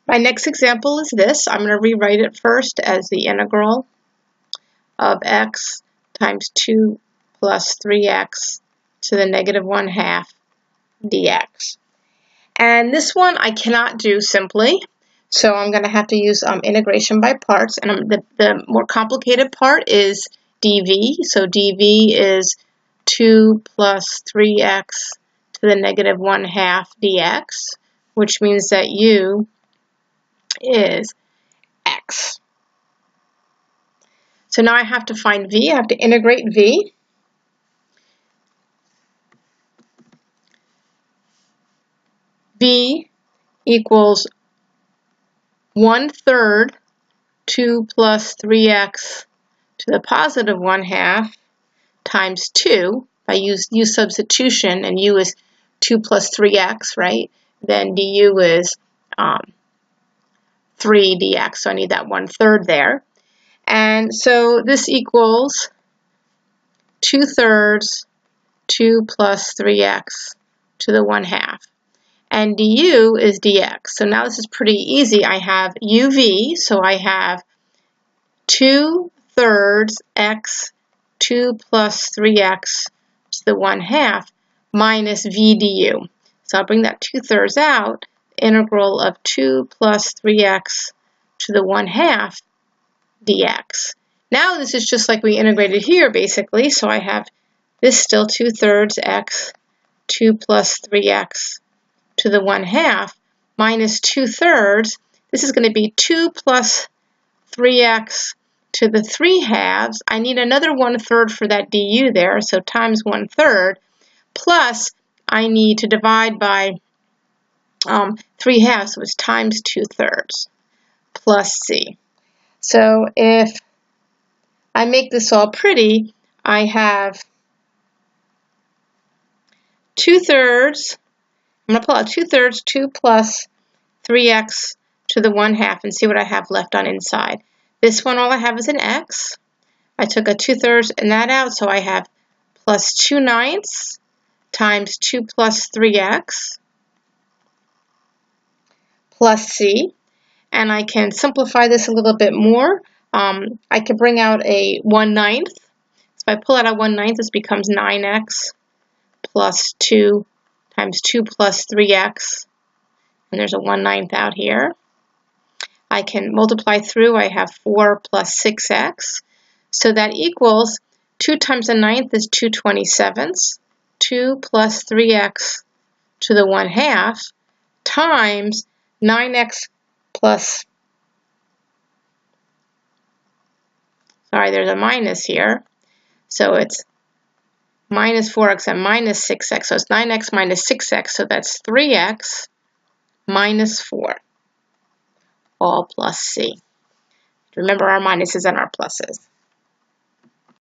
My next example is this. I'm going to rewrite it first as the integral of x times 2 plus 3x to the negative 1/2 dx. And this one I cannot do simply, so I'm going to have to use integration by parts. And the more complicated part is dv. So dv is 2 plus 3x to the negative 1/2 dx, which means that u is x. So now I have to find v. I have to integrate v. v equals 1/3 2 plus 3x to the positive 1/2 times 2. If I use u substitution, and u is 2 plus 3x, right? Then du is 3 dx, so I need that 1/3 there. And so this equals 2/3 2 plus 3x to the 1/2. And du is dx. So now this is pretty easy. I have uv, so I have 2/3 x 2 plus 3x to the 1/2 minus v du. So I'll bring that 2/3 out. Integral of 2 plus 3x to the 1/2 dx. Now this is just like we integrated here, basically. So I have this still 2/3 x 2 plus 3x to the 1/2 minus 2/3. This is going to be 2 plus 3x to the 3/2. I need another 1/3 for that du there, so times 1/3, plus I need to divide by 3/2, so it's times 2/3, plus c. So if I make this all pretty, I have 2/3, I'm going to pull out 2/3 2 plus 3x to the 1/2 and see what I have left on inside. This one, all I have is an x. I took a 2/3 and that out, so I have plus 2/9 times 2 plus 3x plus c. And I can simplify this a little bit more. I can bring out a 1/9. So if I pull out a 1/9, this becomes 9x plus 2 times 2 plus 3x. And there's a 1/9 out here. I can multiply through. I have 4 plus 6x. So that equals 2 times a 9th is 2/27. 2 plus 3x to the 1/2 times 9x plus, sorry, there's a minus here. So it's minus 4x and minus 6x. So it's 9x minus 6x. So that's 3x minus 4, all plus c. Remember our minuses and our pluses.